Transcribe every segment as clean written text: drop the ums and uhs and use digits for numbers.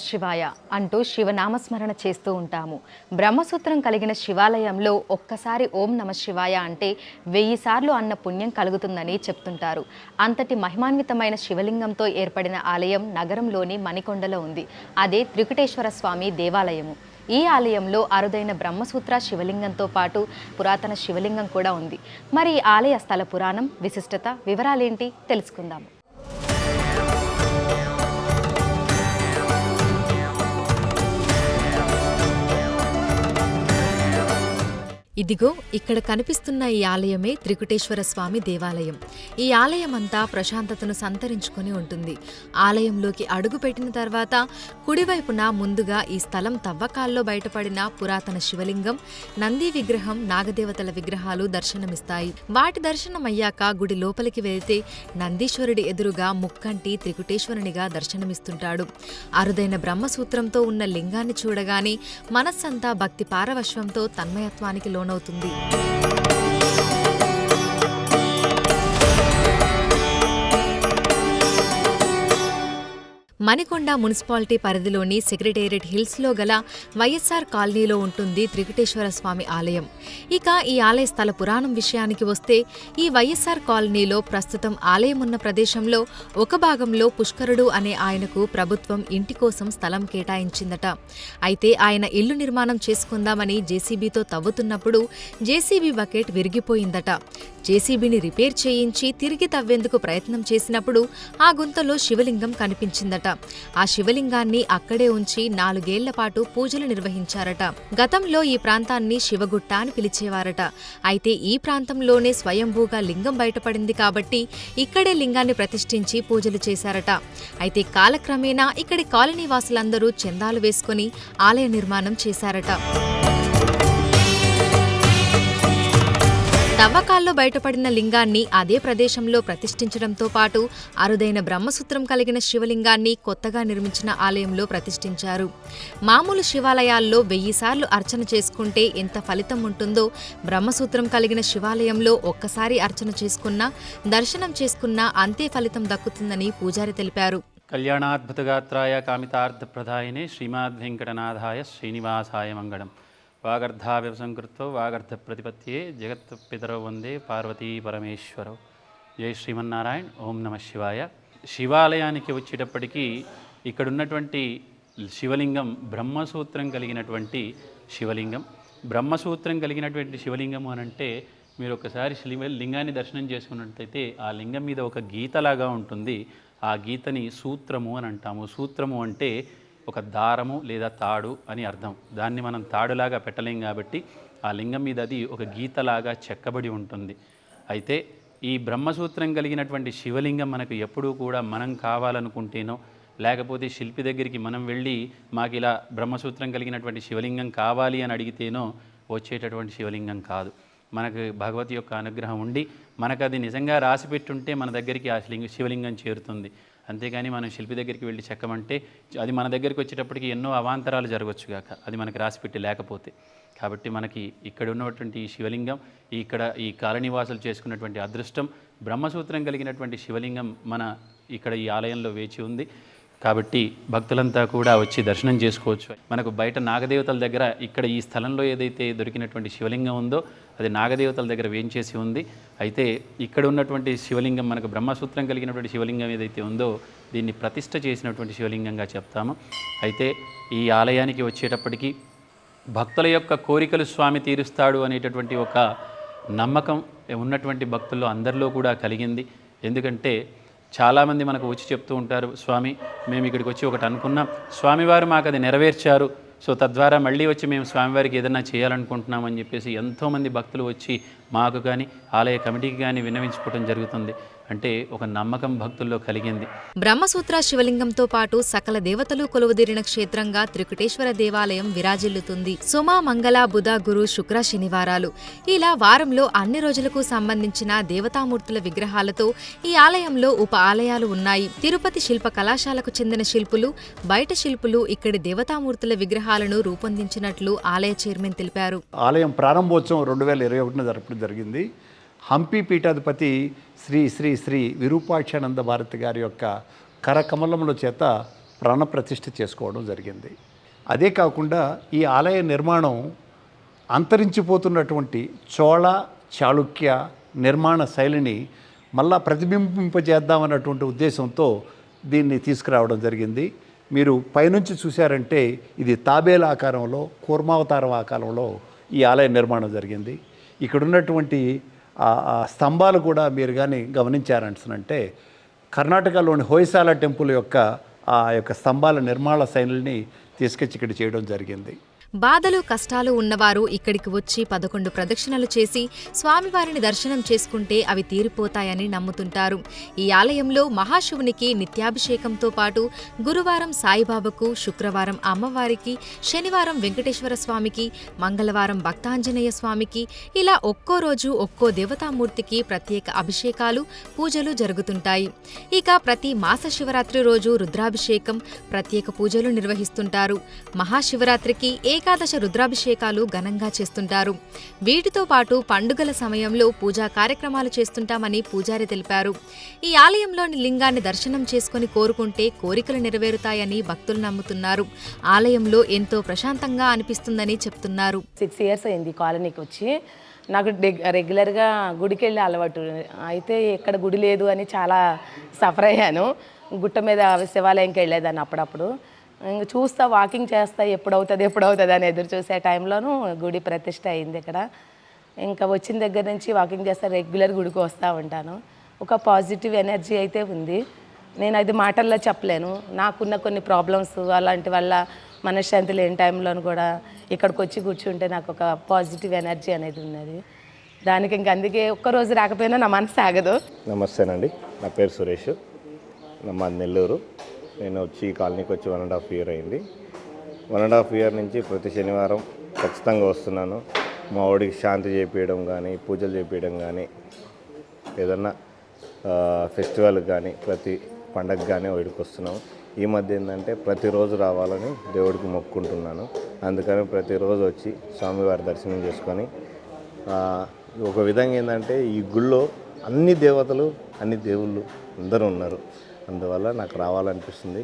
శివాయ అంటూ శివనామస్మరణ చేస్తూ ఉంటాము. బ్రహ్మసూత్రం కలిగిన శివాలయంలో ఒక్కసారి ఓం నమ శివాయ అంటే 1000 సార్లు అన్న పుణ్యం కలుగుతుందని చెప్తుంటారు. అంతటి మహిమాన్వితమైన శివలింగంతో ఏర్పడిన ఆలయం నగరంలోని మణికొండలో ఉంది. అదే త్రికుటేశ్వర స్వామి దేవాలయము. ఈ ఆలయంలో అరుదైన బ్రహ్మసూత్ర శివలింగంతో పాటు పురాతన శివలింగం కూడా ఉంది. మరి ఈ ఆలయ స్థల పురాణం, విశిష్టత, వివరాలేంటి తెలుసుకుందాము. ఇదిగో ఇక్కడ కనిపిస్తున్న ఈ ఆలయమే త్రికుటేశ్వర స్వామి దేవాలయం. ఈ ఆలయం అంతా ప్రశాంతతను సంతరించుకొని ఉంటుంది. ఆలయంలోకి అడుగుపెట్టిన తర్వాత కుడివైపున ముందుగా ఈ స్థలం తవ్వకాల్లో బయటపడిన పురాతన శివలింగం, నంది విగ్రహం, నాగదేవతల విగ్రహాలు దర్శనమిస్తాయి. వాటి దర్శనమయ్యాక గుడి లోపలికి వెళితే నందీశ్వరుడి ఎదురుగా ముక్కంటి త్రికుటేశ్వరునిగా దర్శనమిస్తుంటాడు. అరుదైన బ్రహ్మసూత్రంతో ఉన్న లింగాన్ని చూడగానే మనస్సంతా భక్తి పారవశ్యంతో తన్మయత్వానికి లోనవుతుంది. మణికొండ మున్సిపాలిటీ పరిధిలోని సెక్రటేరియట్ హిల్స్లో గల వైఎస్ఆర్ కాలనీలో ఉంటుంది త్రికుటేశ్వర స్వామి ఆలయం. ఇక ఈ ఆలయ స్థల పురాణం విషయానికి వస్తే, ఈ వైఎస్ఆర్ కాలనీలో ప్రస్తుతం ఆలయం ఉన్న ప్రదేశంలో ఒక భాగంలో పుష్కరుడు అనే ఆయనకు ప్రభుత్వం ఇంటి కోసం స్థలం కేటాయించిందట. అయితే ఆయన ఇల్లు నిర్మాణం చేసుకుందామని జేసీబీతో తవ్వుతున్నప్పుడు జేసీబీ బకెట్ విరిగిపోయిందట. జేసీబీని రిపేర్ చేయించి తిరిగి తవ్వేందుకు ప్రయత్నం చేసినప్పుడు ఆ గుంతలో శివలింగం కనిపించిందట. ఆ శివలింగాన్ని అక్కడే ఉంచి 4 ఏళ్ల పాటు పూజలు నిర్వహించారట. గతంలో ఈ ప్రాంతాన్ని శివగుట్ట అని పిలిచేవారట. అయితే ఈ ప్రాంతంలోనే స్వయంభూగా లింగం బయటపడింది కాబట్టి ఇక్కడే లింగాన్ని ప్రతిష్ఠించి పూజలు చేశారట. అయితే కాలక్రమేణా ఇక్కడి కాలనీ వాసులందరూ చందాలు వేసుకుని ఆలయ నిర్మాణం చేశారట. తవ్వకాల్లో బయటపడిన లింగాన్ని అదే ప్రదేశంలో ప్రతిష్ఠించడంతో పాటు అరుదైన బ్రహ్మసూత్రం కలిగిన శివలింగాన్ని కొత్తగా నిర్మించిన ఆలయంలో ప్రతిష్ఠించారు. మామూలు శివాలయాల్లో 1000 సార్లు అర్చన చేసుకుంటే ఎంత ఫలితం ఉంటుందో బ్రహ్మసూత్రం కలిగిన శివాలయంలో ఒక్కసారి అర్చన చేసుకున్నా, దర్శనం చేసుకున్నా అంతే ఫలితం దక్కుతుందని పూజారి తెలిపారు. కళ్యాణాద్భుతగాత్రాయ కామితార్థప్రదాయినే శ్రీమద్వెంకటనాథాయ శ్రీనివాసాయ మంగళం. వాగర్ధావ్యవసంకృతో వాగర్ధ ప్రతిపత్తియే జగత్పితరో వందే పార్వతీ పరమేశ్వరో. జై శ్రీమన్నారాయణ. ఓం నమ శివాయ. శివాలయానికి వచ్చేటప్పటికీ ఇక్కడున్నటువంటి శివలింగం బ్రహ్మసూత్రం కలిగినటువంటి శివలింగం. బ్రహ్మసూత్రం కలిగినటువంటి శివలింగము అనంటే మీరు ఒకసారి లింగాన్ని దర్శనం చేసుకున్నట్టయితే ఆ లింగం మీద ఒక గీతలాగా ఉంటుంది. ఆ గీతని సూత్రము అని అంటాము. సూత్రము అంటే ఒక దారము లేదా తాడు అని అర్థం. దాన్ని మనం తాడులాగా పెట్టలేం కాబట్టి ఆ లింగం మీద అది ఒక గీతలాగా చెక్కబడి ఉంటుంది. అయితే ఈ బ్రహ్మసూత్రం కలిగినటువంటి శివలింగం మనకు ఎప్పుడూ కూడా మనం కావాలనుకుంటేనో, లేకపోతే శిల్పి దగ్గరికి మనం వెళ్ళి మాకు ఇలా బ్రహ్మసూత్రం కలిగినటువంటి శివలింగం కావాలి అని అడిగితేనో వచ్చేటటువంటి శివలింగం కాదు. మనకు భగవతి యొక్క అనుగ్రహం ఉండి మనకు అది నిజంగా రాసిపెట్టుంటే మన దగ్గరికి ఆ శివలింగం చేరుతుంది. అంతేగాని మనం శిల్పి దగ్గరికి వెళ్ళి చెక్కమంటే అది మన దగ్గరికి వచ్చేటప్పటికి ఎన్నో అవాంతరాలు జరగవచ్చుగాక, అది మనకి రాసిపెట్టి లేకపోతే. కాబట్టి మనకి ఇక్కడ ఉన్నటువంటి ఈ శివలింగం, ఇక్కడ ఈ కాలనీవాసులు చేసుకున్నటువంటి అదృష్టం, బ్రహ్మసూత్రం కలిగినటువంటి శివలింగం మన ఇక్కడ ఈ ఆలయంలో వేచి ఉంది. కాబట్టి భక్తులంతా కూడా వచ్చి దర్శనం చేసుకోవచ్చు. మనకు బయట నాగదేవతల దగ్గర ఇక్కడ ఈ స్థలంలో ఏదైతే దొరికినటువంటి శివలింగం ఉందో అది నాగదేవతల దగ్గర వేంచేసి ఉంది. అయితే ఇక్కడ ఉన్నటువంటి శివలింగం మనకు బ్రహ్మసూత్రం కలిగినటువంటి శివలింగం ఏదైతే ఉందో దీన్ని ప్రతిష్ఠ చేసినటువంటి శివలింగంగా చెప్తాము. అయితే ఈ ఆలయానికి వచ్చేటప్పటికి భక్తుల యొక్క కోరికలు స్వామి తీరుస్తాడు అనేటటువంటి ఒక నమ్మకం ఉన్నటువంటి భక్తుల్లో అందరిలో కూడా కలిగింది. ఎందుకంటే చాలామంది మనకు వచ్చి చెప్తూ ఉంటారు, స్వామి మేము ఇక్కడికి వచ్చి ఒకటి అనుకున్నాం, స్వామివారు మాకు అది నెరవేర్చారు, సో తద్వారా మళ్ళీ వచ్చి మేము స్వామివారికి ఏదైనా చేయాలనుకుంటున్నామని చెప్పేసి ఎంతోమంది భక్తులు వచ్చి మాకు కానీ ఆలయ కమిటీకి కానీ విన్నవించుకోవడం జరుగుతుంది. అంటే ఒక నమ్మకం భక్తుల్లో కలిగింది. బ్రహ్మసూత్ర శివలింగంతో పాటు సకల దేవతలు కొలువుదీరిన క్షేత్రంగా త్రికుటేశ్వర దేవాలయం విరాజిల్లుతుంది. సోమ, మంగళ, బుధ, గురు, శుక్ర, శనివారాలు ఇలా వారంలో అన్ని రోజులకు సంబంధించిన దేవతామూర్తుల విగ్రహాలతో ఈ ఆలయంలో ఉప ఆలయాలు ఉన్నాయి. తిరుపతి శిల్ప కళాశాలకు చెందిన శిల్పులు, బయట శిల్పులు ఇక్కడి దేవతామూర్తుల విగ్రహాలను రూపొందించినట్లు ఆలయ చైర్మన్ తెలిపారు. ఆలయం ప్రారంభోత్సవం 2021 జరపడం జరిగింది. హంపి పీఠాధిపతి శ్రీ శ్రీ శ్రీ విరూపాక్షానంద భారతి గారి యొక్క కరకమలముల చేత ప్రాణప్రతిష్ఠ చేసుకోవడం జరిగింది. అదే కాకుండా ఈ ఆలయ నిర్మాణం అంతరించిపోతున్నటువంటి చోళ చాళుక్య నిర్మాణ శైలిని మళ్ళా ప్రతిబింబింపజేద్దామన్నటువంటి ఉద్దేశంతో దీన్ని తీసుకురావడం జరిగింది. మీరు పైనుంచి చూశారంటే ఇది తాబేల ఆకారంలో, కూర్మావతారం ఆకారంలో ఈ ఆలయ నిర్మాణం జరిగింది. ఇక్కడ ఉన్నటువంటి ఆ స్తంభాలు కూడా మీరు కానీ గమనించారంటే కర్ణాటకలోని హొయసాల టెంపుల్ యొక్క ఆ యొక్క స్తంభాల నిర్మాణ శైలిని తీసుకొచ్చి ఇక్కడ చేయడం జరిగింది. బాధలు కష్టాలు ఉన్నవారు ఇక్కడికి వచ్చి 11 ప్రదక్షిణలు చేసి స్వామివారిని దర్శనం చేసుకుంటే అవి తీరిపోతాయని నమ్ముతుంటారు. ఈ ఆలయంలో మహాశివునికి నిత్యాభిషేకంతో పాటు గురువారం సాయిబాబాకు, శుక్రవారం అమ్మవారికి, శనివారం వెంకటేశ్వర స్వామికి, మంగళవారం భక్తాంజనేయ స్వామికి ఇలా ఒక్కో రోజు ఒక్కో దేవతామూర్తికి ప్రత్యేక అభిషేకాలు, పూజలు జరుగుతుంటాయి. ఇక ప్రతి మాస శివరాత్రి రోజు రుద్రాభిషేకం, ప్రత్యేక పూజలు నిర్వహిస్తుంటారు. మహాశివరాత్రికి ఏకాదశ రుద్రాభిషేకాలు ఘనంగా చేస్తుంటారు. వీటితో పాటు పండుగల సమయంలో పూజా కార్యక్రమాలు చేస్తుంటామని పూజారి తెలిపారు. ఈ ఆలయంలోని లింగాన్ని దర్శనం చేసుకుని కోరుకుంటే కోరికలు నెరవేరుతాయని భక్తులు నమ్ముతున్నారు. ఆలయంలో ఎంతో ప్రశాంతంగా అనిపిస్తుందని చెప్తున్నారు. 6 years అయింది కాలనీకి వచ్చి. నాకు రెగ్యులర్గా గుడికి వెళ్ళే అలవాటు. అయితే ఇక్కడ గుడి లేదు అని చాలా సఫర్ అయ్యాను. గుట్ట మీద శివాలయంకి వెళ్ళేదాన్ని అప్పుడప్పుడు. ఇంక చూస్తా, వాకింగ్ చేస్తా, ఎప్పుడవుతుంది అని ఎదురు చూసే టైంలోనూ గుడి ప్రతిష్ట అయింది ఇక్కడ. ఇంకా వచ్చిన దగ్గర నుంచి వాకింగ్ చేస్తా, రెగ్యులర్ గుడికి వస్తూ ఉంటాను. ఒక పాజిటివ్ ఎనర్జీ అయితే ఉంది. నేను అది మాటల్లో చెప్పలేను. నాకున్న కొన్ని ప్రాబ్లమ్స్ అలాంటి వల్ల మనశ్శాంతి లేని టైంలోనూ కూడా ఇక్కడికి వచ్చి కూర్చుంటే నాకు ఒక పాజిటివ్ ఎనర్జీ అనేది ఉన్నది. దానికి ఇంక అందుకే ఒక్కరోజు రాకపోయినా నా మనసు ఆగదు. నమస్తేనండి, నా పేరు సురేష్, మాది నెల్లూరు. నేను వచ్చి ఈ కాలనీకి వచ్చి 1.5 year అయింది. 1.5 year నుంచి ప్రతి శనివారం ఖచ్చితంగా వస్తున్నాను. మా వాడికి శాంతి చేపించడం కానీ, పూజలు చేపించడం కానీ, ఏదన్నా ఫెస్టివల్కి కానీ, ప్రతి పండగకి కానీ వాడికి వస్తున్నాము. ఈ మధ్య ఏంటంటే ప్రతిరోజు రావాలని దేవుడికి మొక్కుంటున్నాను. అందుకని ప్రతిరోజు వచ్చి స్వామివారి దర్శనం చేసుకొని, ఒక విధంగా ఏంటంటే ఈ గుళ్ళో అన్ని దేవతలు, అన్ని దేవుళ్ళు అందరూ ఉన్నారు. అందువల్ల నాకు రావాలనిపిస్తుంది.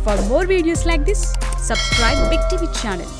For more videos like this, subscribe Big TV channel.